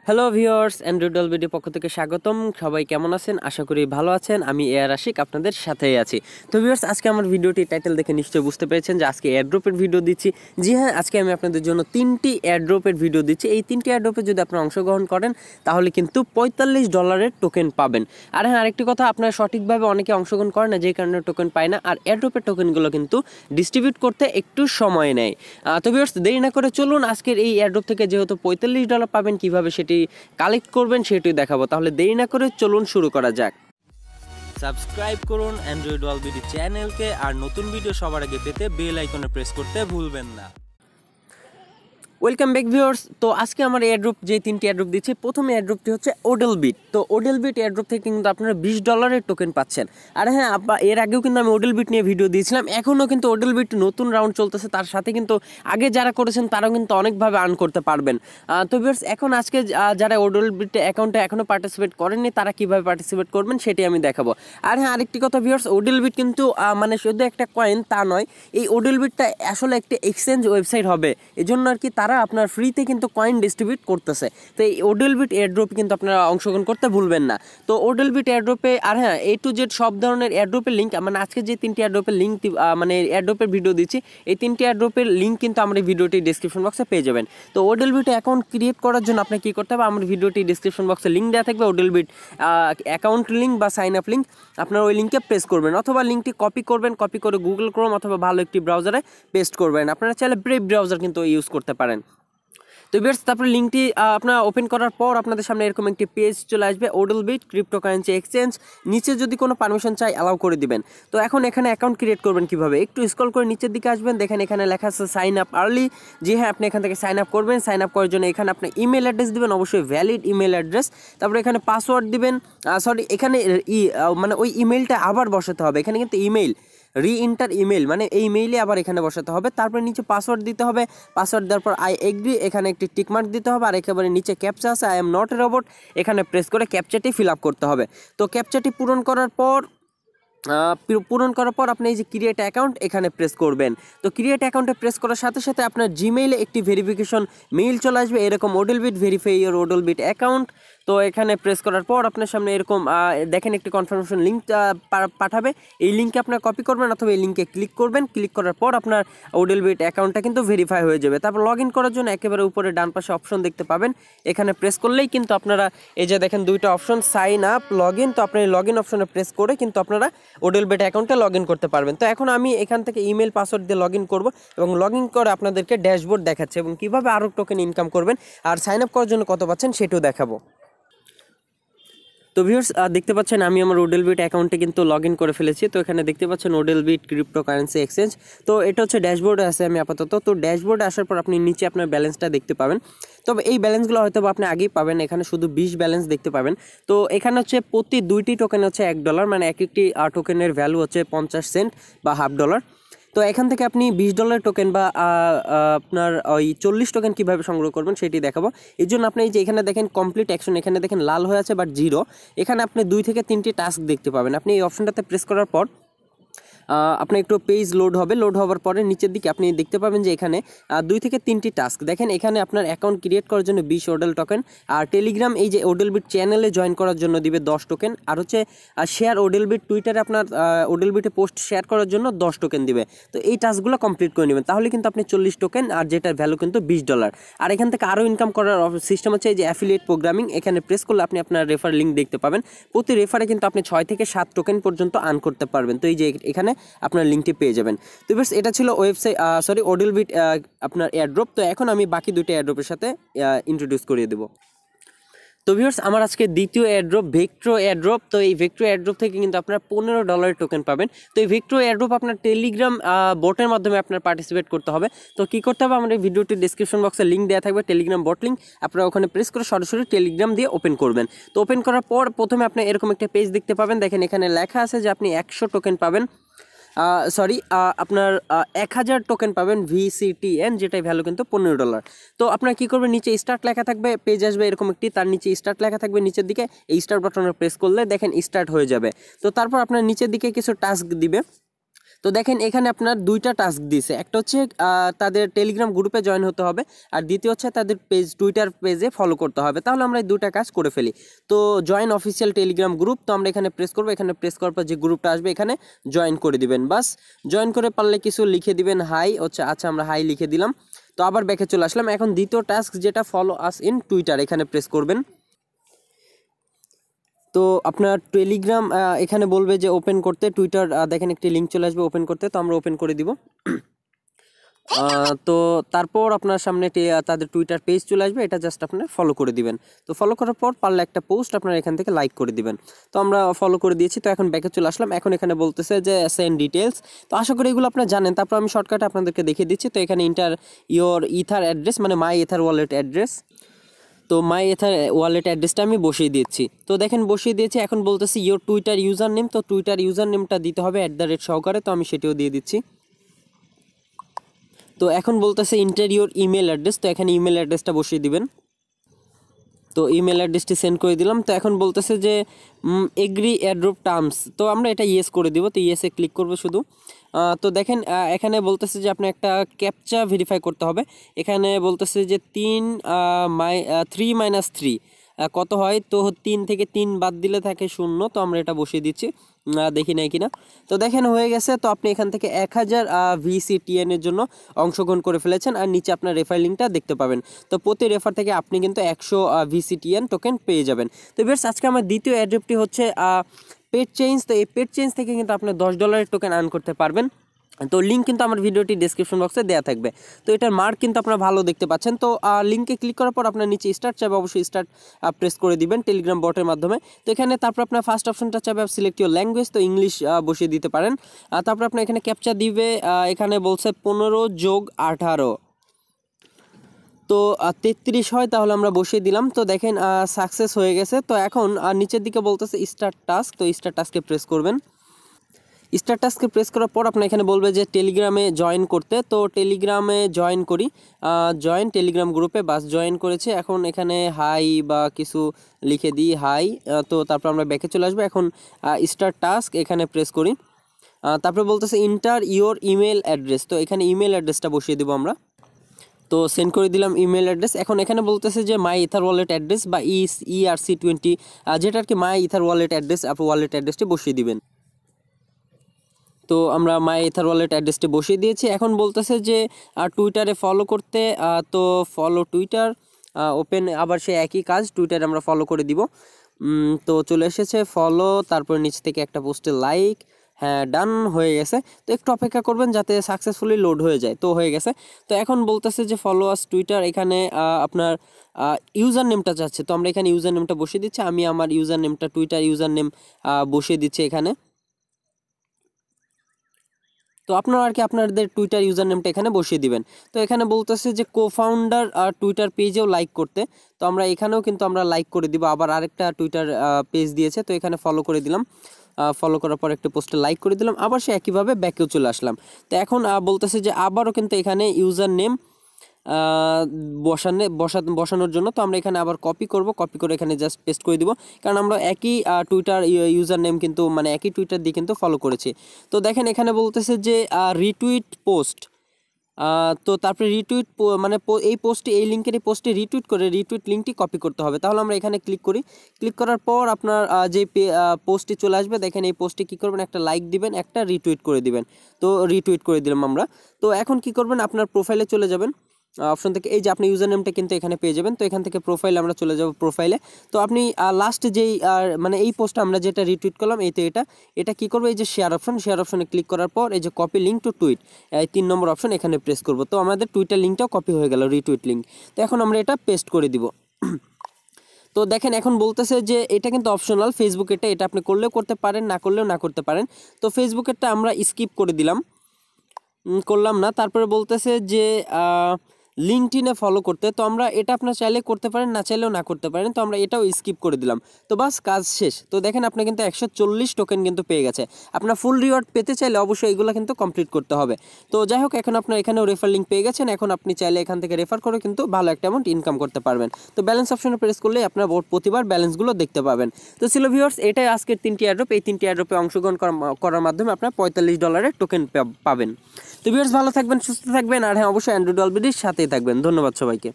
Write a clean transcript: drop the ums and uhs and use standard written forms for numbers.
Hello viewers, Android video পক্ষ থেকে স্বাগতম। সবাই কেমন আছেন? আশা করি ভালো আছেন। আমি এআর আশিক আপনাদের সাথেই আছি। তো ভিউয়ার্স, আজকে আমার ভিডিওটি টাইটেল দেখে নিশ্চয়ই বুঝতে পেরেছেন যে আজকে এয়ারড্রপের ভিডিও দিচ্ছি। জি হ্যাঁ, আজকে আমি আপনাদের জন্য 3টি এয়ারড্রপের ভিডিও দিচ্ছি। এই 3টি এয়ারড্রপে যদি আপনারা অংশগ্রহণ করেন তাহলে কিন্তু $45 টোকেন পাবেন। আর হ্যাঁ, আরেকটি কথা, আপনারা সঠিকভাবে অনেকে অংশগ্রহণ করেন না, যেই কারণে টোকেন পায় না। আর এয়ারড্রপের টোকেনগুলো কিন্তু ডিস্ট্রিবিউট করতে একটু সময় নেয়। তো ভিউয়ার্স, দেরি না করে চলুন আজকের এই এয়ারড্রপ থেকে যেহেতু $45 পাবেন, কিভাবে সেটি কালেক্ট করবেন সেটি দেখাবো। তাহলে দেরি না করে চলুন শুরু করা যাক। সাবস্ক্রাইব করুন অ্যান্ড্রয়েড ওয়ার্ল্ড ভিডিও চ্যানেলকে, আর নতুন ভিডিও সবার আগে পেতে বেল আইকনে প্রেস করতে ভুলবেন না। Welcome back viewers. তো আজকে আমার এয়ারড্রপ যে 3টি এয়ারড্রপ দিচ্ছে, প্রথম এয়ারড্রপটি হচ্ছে ওডেলবিট। তো ওডেলবিট এয়ারড্রপ থেকে কিন্তু আপনারা $20 টোকেন পাচ্ছেন। আর হ্যাঁ, এর আগেও কিন্তু আমি ওডেলবিট নিয়ে ভিডিও দিয়েছিলাম। এখনও কিন্তু ওডেলবিট নতুন রাউন্ড চলতেছে, তার সাথে কিন্তু আগে যারা করেছেন তারাও কিন্তু অনেকভাবে আর্ন করতে পারবেন। তো ভিউয়ার্স, এখন আজকে যারা ওডেলবিট অ্যাকাউন্টে এখনও পার্টিসিপেট করেননি তারা কীভাবে পার্টিসিপেট করবেন সেটি আমি দেখাবো। আর হ্যাঁ, আরেকটি কথা ভিউয়ার্স, ওডেলবিট কিন্তু মানে শুধু একটা কয়েন তা নয়। এই ওডেলবিটটা আসলে একটা এক্সচেঞ্জ ওয়েবসাইট হবে, এজন্য আর কি তারা আপনার ফ্রিতে কিন্তু কয়েন ডিস্ট্রিবিউট করতেছে। তো এই ওডেলবিট এয়ারড্রপে কিন্তু আপনারা অংশগ্রহণ করতে ভুলবেন না। তো ওডেলবিট এয়ারড্রপে, আর হ্যাঁ, A to Z সব ধরনের এয়ারড্রপের লিঙ্ক, মানে আজকে যে 3টি এয়ারড্রপের লিঙ্ক মানে এয়ারড্রপের ভিডিও দিচ্ছি, এই 3টি এয়ারড্রপের লিঙ্ক কিন্তু আমার এই ভিডিওটি ডিসক্রিপশন বক্সে পেয়ে যাবেন। তো ওডেলবিট অ্যাকাউন্ট ক্রিয়েট করার জন্য আপনাকে কী করতে হবে, আমার ভিডিওটি ডিসক্রিপশন বক্সে লিঙ্ক দেওয়া থাকবে, ওডেলবিট অ্যাকাউন্ট লিঙ্ক বা সাইন আপ লিঙ্ক। আপনারা ওই লিঙ্কে প্রেস করবেন, অথবা লিঙ্কটি কপি করবেন, কপি করে গুগল ক্রোম অথবা ভালো একটি ব্রাউজারে পেস্ট করবেন। আপনারা চাইলে ব্রেভ ব্রাউজার কিন্তু ইউজ করতে পারেন। তো ভিউয়ার্স, তারপরে লিঙ্কটি আপনারা ওপেন করার পর আপনাদের সামনে এরকম একটি পেজ চলে আসবে, ওডেলবিট ক্রিপ্টোকারেন্সি এক্সচেঞ্জ। নিচে যদি কোনো পারমিশন চাই অ্যালাউ করে দিবেন। তো এখন এখানে অ্যাকাউন্ট ক্রিয়েট করবেন কীভাবে, একটু স্ক্রল করে নিচের দিকে আসবেন, দেখেন এখানে লেখা আছে সাইন আপ আর্লি। যে হ্যাঁ, আপনি এখান থেকে সাইন আপ করবেন। সাইন আপ করার জন্য এখানে আপনি ইমেল অ্যাড্রেস দিবেন, অবশ্যই ভ্যালিড ইমেল অ্যাড্রেস। তারপরে এখানে পাসওয়ার্ড দিবেন, এখানে মানে ওই ইমেলটা আবার বসাতে হবে। এখানে কিন্তু ইমেল রিএন্টার ইমেল, মানে এই মেইলে আবার এখানে বসাতে হবে। তারপরে নিচে পাসওয়ার্ড দিতে হবে। পাসওয়ার্ড দেওয়ার পর আই এগ্রি, এখানে একটি টিকমার্ক দিতে হবে। আর একেবারে নিচে ক্যাপচা আছে, I am not a robot, এখানে প্রেস করে ক্যাপচাটি ফিল আপ করতে হবে। তো ক্যাপচাটি পূরণ করার পর আপনি এই যে ক্রিয়েট অ্যাকাউন্ট এখানে প্রেস করবেন। তো ক্রিয়েট অ্যাকাউন্টে প্রেস করার সাথে সাথে আপনার জিমেইলে একটি ভেরিফিকেশন মেইল চলে আসবে, এরকম ওডেলবিট ভেরিফাই ইওর ওডেলবিট অ্যাকাউন্ট। তো এখানে প্রেস করার পর আপনার সামনে এরকম দেখেন একটি কনফার্মেশন লিঙ্ক পাঠাবে। এই লিঙ্কে আপনার কপি করবেন অথবা এই লিঙ্কে ক্লিক করবেন। ক্লিক করার পর আপনার ওডেলবিট অ্যাকাউন্টটা কিন্তু ভেরিফাই হয়ে যাবে। তারপর লগ ইন করার জন্য একেবারে উপরে ডান পাশে অপশন দেখতে পাবেন, এখানে প্রেস করলেই কিন্তু আপনারা এই যে দেখেন দুইটা option, sign up, log in. তো আপনি লগ ইন অপশনে প্রেস করে কিন্তু আপনারা ওডেলবিট অ্যাকাউন্টে লগ ইন করতে পারবেন। তো এখন আমি এখান থেকে ইমেল পাসওয়ার্ড দিয়ে লগ ইন করবো, এবং লগ ইন করে আপনাদেরকে ড্যাশবোর্ড দেখাচ্ছে এবং কীভাবে আরও টোকেন ইনকাম করবেন আর সাইন আপ করার জন্য কত পাচ্ছেন সেটাও দেখাবো। তো ভিউয়ার্স, দেখতে পাচ্ছেন আমি আমার ওডেলবিট অ্যাকাউন্টে কিন্তু লগ ইন করে ফেলেছি। তো এখানে দেখতে পাচ্ছেন ওডেলবিট ক্রিপ্টোকারেন্সি এক্সচেঞ্জ। তো এটা হচ্ছে ড্যাশবোর্ডে আছে আমি আপাতত। তো ড্যাশবোর্ডে আসার পর আপনি নিচে আপনার ব্যালেন্সটা দেখতে পাবেন। তবে এই ব্যালেন্সগুলো হয়তো আপনি আগেই পাবেন, এখানে শুধু 20 ব্যালেন্স দেখতে পাবেন। তো এখানে হচ্ছে প্রতি 2টি টোকেন হচ্ছে $1, মানে এক একটি টোকেনের ভ্যালু হচ্ছে 50 সেন্ট বা $1.5। তো এখান থেকে আপনি $20 টোকেন বা আপনার ওই 40 টোকেন কীভাবে সংগ্রহ করবেন সেটি দেখাবো। এই জন্য আপনি যে এখানে দেখেন কমপ্লিট অ্যাকশন, এখানে দেখেন লাল হয়ে আছে বাট 0। এখানে আপনি 2 থেকে 3টি টাস্ক দেখতে পাবেন। আপনি এই অপশনটাতে প্রেস করার পর আপনার একটু পেজ লোড হবে। লোড হওয়ার পরে নিচের দিকে আপনি দেখতে পাবেন যে এখানে 2 থেকে 3টি টাস্ক দেখেন। এখানে আপনার অ্যাকাউন্ট ক্রিয়েট করার জন্য 20 ওডেল টোকেন, আর টেলিগ্রাম এই যে ওডেলবিট চ্যানেলে জয়েন করার জন্য দিবে 10 টোকেন, আর হচ্ছে শেয়ার ওডেলবিট টুইটারে আপনার ওডেলবিটে পোস্ট শেয়ার করার জন্য 10 টোকেন দিবে। তো এই টাস্কগুলো কমপ্লিট করে নেবেন, তাহলে কিন্তু আপনি 40 টোকেন, আর যেটার ভ্যালু কিন্তু $20। আর এখান থেকে আরও ইনকাম করার সিস্টেম হচ্ছে এই যে অ্যাফিলিয়েট প্রোগ্রামিং, এখানে প্রেস করলে আপনি আপনার রেফার লিঙ্ক দেখতে পাবেন। প্রতি রেফারে কিন্তু আপনি 6 থেকে 7 টোকেন পর্যন্ত আর্ন করতে পারবেন। তো এই যে এখানে আপনার লিঙ্কটি পেয়ে যাবেন। তো ভিউয়ার্স, এটা ছিল ওডেলবিট আপনার এয়ারড্রপ। তো এখন আমি বাকি 2টা এয়ারড্রপের সাথে ইন্ট্রোডিউস করিয়ে দেবো। তো ভিউয়ার্স, আমার আজকে দ্বিতীয় এয়ারড্রপ ভেক্ট্রো এয়ারড্রপ। তো এই ভেক্ট্রো এয়ারড্রপ থেকে কিন্তু আপনারা $15 টোকেন পাবেন। তো এই ভেক্ট্রো এয়ারড্রপ আপনার টেলিগ্রাম বটের মাধ্যমে আপনার পার্টিসিপেট করতে হবে। তো কী করতে হবে, আমার এই ভিডিওটির ডিসক্রিপশন বক্সে লিঙ্ক দেওয়া থাকবে, টেলিগ্রাম বট লিঙ্ক। আপনারা ওখানে প্রেস করে সরাসরি টেলিগ্রাম দিয়ে ওপেন করবেন। তো ওপেন করার পর প্রথমে আপনি এরকম একটা পেজ দেখতে পাবেন। দেখেন এখানে লেখা আছে যে আপনি 100 টোকেন পাবেন, আপনার 1000 টোকেন পাবেন VCTN, যেটাই ভ্যালু কিন্তু $15। তো আপনার কী করবেন, নিচে স্টার্ট লেখা থাকবে, পেজ আসবে এরকম একটি, তার নিচে স্টার্ট লেখা থাকবে নিচের দিকে। এই স্টার্ট বাটনে প্রেস করলে দেখেন স্টার্ট হয়ে যাবে। তো তারপর আপনার নিচের দিকে কিছু টাস্ক দিবে। তো দেখেন এখানে আপনার দুইটা টাস্ক দিয়েছে, একটা হচ্ছে তাদের টেলিগ্রাম গ্রুপে জয়েন হতে হবে, আর দ্বিতীয় হচ্ছে তাদের পেজ টুইটার পেজে ফলো করতে হবে। তাহলে আমরা এই দুটা কাজ করে ফেলি। তো জয়েন অফিসিয়াল টেলিগ্রাম গ্রুপ, তো আমরা এখানে প্রেস করবো। এখানে প্রেস করার পর যে গ্রুপটা আসবে এখানে জয়েন করে দিবেন, বাস জয়েন করে পারলে কিছু লিখে দিবেন হাই, আচ্ছা আমরা হাই লিখে দিলাম। তো আবার ব্যাকে চলে আসলাম। এখন দ্বিতীয় টাস্ক যেটা ফলো আস ইন টুইটার, এখানে প্রেস করবেন। তো আপনার টেলিগ্রাম এখানে বলবে যে ওপেন করতে টুইটার, দেখেন একটি লিঙ্ক চলে আসবে ওপেন করতে, তো আমরা ওপেন করে দিব। তো তারপর আপনার সামনে তাদের টুইটার পেজ চলে আসবে, এটা জাস্ট আপনার ফলো করে দিবেন। তো ফলো করার পর পারলে একটা পোস্ট আপনার এখান থেকে লাইক করে দিবেন। তো আমরা ফলো করে দিয়েছি। তো এখন ব্যাকে চলে আসলাম। এখন এখানে বলতেছে যে সেন্ড ডিটেলস, তো আশা করি এগুলো আপনারা জানেন। তারপর আমি শর্টকাটে আপনাদেরকে দেখিয়ে দিচ্ছি। তো এখানে ইন্টার ইয়োর ইথার অ্যাড্রেস, মানে মাই ইথার ওয়ালেট অ্যাড্রেস। তো মাই ইথার ওয়ালেট অ্যাড্রেসটা আমি বসিয়ে দিচ্ছি। তো দেখেন বসিয়ে দিয়েছি। এখন বলতেছি ইয়োর টুইটার ইউজার নেম, তো টুইটার ইউজার নেমটা দিতে হবে @ সহকারে, তো আমি সেটিও দিয়ে দিচ্ছি। তো এখন বলতেছে ইন্টার ইয়োর ইমেল অ্যাড্রেস, তো এখানে ইমেল অ্যাড্রেসটা বসিয়ে দিবেন। তো ইমেল অ্যাড্রেসটি সেন্ড করে দিলাম। তো এখন বলতেছে যে এগ্রি এয়ারড্রপ টার্মস, তো আমরা এটা ইয়েস করে দিব। তো ইয়েসে ক্লিক করব শুধু। তো দেখেন এখানে বলতেছে যে আপনি একটা ক্যাপচা ভেরিফাই করতে হবে। এখানে বলতেছে যে 3 - 3 কত হয়, তো 3 থেকে 3 বাদ দিলে থাকে 0, তো আমরা এটা বসিয়ে দিচ্ছি। দেখি নাই কিনা। তো দেখেন হয়ে গেছে। তো আপনি এখান থেকে 1000 VCTN এর জন্য অংশগ্রহণ করে ফেলেছেন, আর নিচে আপনার রেফার লিঙ্কটা দেখতে পাবেন। তো প্রতি রেফার থেকে আপনি কিন্তু 100 VCTN টোকেন পেয়ে যাবেন। তো ভিউয়ার্স আজকে আমার দ্বিতীয় অ্যাড্রপটি হচ্ছে পেট চেঞ্জ। তো এই পেট চেঞ্জ থেকে কিন্তু আপনি $10 টোকেন আর্ন করতে পারবেন। তো লিঙ্ক কিন্তু আমার ভিডিওটি ডেসক্রিপশন বক্সে দেওয়া থাকবে। তো এটার মার্ক কিন্তু আপনারা ভালো দেখতে পাচ্ছেন। তো লিঙ্কে ক্লিক করার পর আপনার নিচে স্টার্ট চাবে, অবশ্যই স্টার্ট প্রেস করে দিবেন টেলিগ্রাম বটের মাধ্যমে। তো এখানে তারপর আপনার ফার্স্ট অপশনটা চাবে সিলেক্ট ইউর ল্যাঙ্গুয়েজ, তো ইংলিশ বসিয়ে দিতে পারেন। তারপর আপনার এখানে ক্যাপচা দিবে, এখানে বলছে 15 + 18, তো 33 হয়, তাহলে আমরা বসিয়ে দিলাম। তো দেখেন সাকসেস হয়ে গেছে। তো এখন নিচের দিকে বলতেছে স্টার্ট টাস্ক, তো স্টার্ট টাস্কে প্রেস করবেন। স্টার টাস্কে প্রেস করার পর আপনার এখানে বলবে যে টেলিগ্রামে জয়েন করতে, তো টেলিগ্রামে জয়েন করি। জয়েন টেলিগ্রাম গ্রুপে, বাস জয়েন করেছে। এখন এখানে হাই বা কিছু লিখে দিই হাই। তো তারপর আমরা ব্যাকে চলে আসবো। এখন স্টার টাস্ক এখানে প্রেস করি। তারপরে বলতেছে ইন্টার ইয়োর ইমেল অ্যাড্রেস, তো এখানে ইমেল অ্যাড্রেসটা বসিয়ে দেবো আমরা। তো সেন্ড করে দিলাম ইমেল অ্যাড্রেস। এখন এখানে বলতেছে যে মাই ইথার ওয়ালেট অ্যাড্রেস বা ERC20, যেটা আর কি মাই ইথার ওয়ালেট অ্যাড্রেস, আপনি ওয়ালেট অ্যাড্রেসটি বসিয়ে দিবেন। তো আমরা মাই ইথার ওয়ালেট অ্যাড্রেসটি বসিয়ে দিয়েছি। এখন বলতেছে যে টুইটারে ফলো করতে, তো ফলো টুইটার ওপেন, আবার সে একই কাজ, টুইটারে আমরা ফলো করে দিব। তো চলে এসেছে ফলো, তারপর নিচ থেকে একটা পোস্টে লাইক, হ্যাঁ ডান হয়ে গেছে। তো একটু অপেক্ষা করবেন যাতে সাকসেসফুলি লোড হয়ে যায়। তো হয়ে গেছে। তো এখন বলতেছে যে ফলো আস টুইটার, এখানে আপনার ইউজার নেমটা চাচ্ছে, তো আমরা এখানে ইউজার নেমটা বসিয়ে দিচ্ছি। আমি আমার ইউজার নেমটা টুইটার ইউজার নেম বসিয়ে দিচ্ছি এখানে। তো আপনারা আর কি আপনাদের টুইটার ইউজার নেমটা এখানে বসিয়ে দিবেন। তো এখানে বলতেছে যে কোফাউন্ডার টুইটার পেজেও লাইক করতে, তো আমরা এখানেও কিন্তু আমরা লাইক করে দিব। আবার আরেকটা টুইটার পেজ দিয়েছে, তো এখানে ফলো করে দিলাম। ফলো করার পর একটা পোস্টে লাইক করে দিলাম। আবার সে একইভাবে ব্যাকেও চলে আসলাম। তো এখন বলতেছে যে আবারও কিন্তু এখানে ইউজার নেম বসানোর জন্য, তো আমরা এখানে আবার কপি করব, কপি করে এখানে জাস্ট পেস্ট করে দিব, কারণ আমরা একই টুইটার ইউজার নেম কিন্তু মানে একই টুইটার দিয়ে কিন্তু ফলো করেছি। তো দেখেন এখানে বলতেছে যে রিটুইট পোস্ট, তো তারপরে রিটুইট মানে এই পোস্টে, এই লিঙ্কের এই পোস্টে রিটুইট করে রিটুইট লিঙ্কটি কপি করতে হবে। তাহলে আমরা এখানে ক্লিক করি। ক্লিক করার পর আপনার যে পোস্টটি চলে আসবে, দেখেন এই পোস্টে কী করবেন, একটা লাইক দিবেন, একটা রিটুইট করে দিবেন। তো রিটুইট করে দিলাম আমরা। তো এখন কি করবেন, আপনার প্রোফাইলে চলে যাবেন। অপশন থেকে এই যে আপনি ইউজার নেমটা কিন্তু এখানে পেয়ে যাবেন। তো এখান থেকে প্রোফাইলে আমরা চলে যাব। প্রোফাইলে তো আপনি লাস্ট যেই মানে এই পোস্টটা আমরা যেটা রিটুইট করলাম, এই তো এটা কি করবো, এই যে শেয়ার অপশনে ক্লিক করার পর এই যে কপি লিঙ্ক টু টুইট, এই 3 নম্বর অপশন এখানে প্রেস করব। তো আমাদের টুইটার লিঙ্কটাও কপি হয়ে গেল, রিটুইট লিঙ্ক। তো এখন আমরা এটা পেস্ট করে দিব। তো দেখেন এখন বলতেছে যে এটা কিন্তু অপশনাল, ফেসবুকেরটা এটা আপনি করলেও করতে পারেন, না করলেও না করতে পারেন। তো ফেসবুকেরটা আমরা স্কিপ করে দিলাম, করলাম না। তারপরে বলতেছে যে লিঙ্কডইনে ফলো করতে। তো আমরা এটা আপনার চাইলে করতে পারেন, না চাইলেও না করতে পারেন। তো আমরা এটাও স্কিপ করে দিলাম। তো বাস কাজ শেষ। তো দেখেন আপনি কিন্তু 140 টোকেন কিন্তু পেয়ে গেছে। আপনার ফুল রিওয়ার্ড পেতে চাইলে অবশ্যই এগুলো কিন্তু কমপ্লিট করতে হবে। তো যাই হোক, এখন আপনার এখানেও রেফার লিঙ্ক পেয়ে গেছেন। এখন আপনি চাইলে এখান থেকে রেফার করে কিন্তু ভালো একটা অ্যামাউন্ট ইনকাম করতে পারবেন। তো ব্যালেন্স অপশনে প্রেস করলে আপনার প্রতিবার ব্যালেন্সগুলো দেখতে পাবেন। তো ছিল ভিউয়ার্স, এটাই আজকের 3টি এয়ারড্রপ। এই 3টি এয়ারড্রপে অংশগ্রহণ করার মাধ্যমে আপনার $45 টোকেন পাবেন। তো ভিউয়ার্স, ভালো থাকবেন, সুস্থ থাকবেন, আর হ্যাঁ অবশ্যই অ্যান্ড্রয়েড অলবিডির সাথেই থাকবেন। ধন্যবাদ সবাইকে।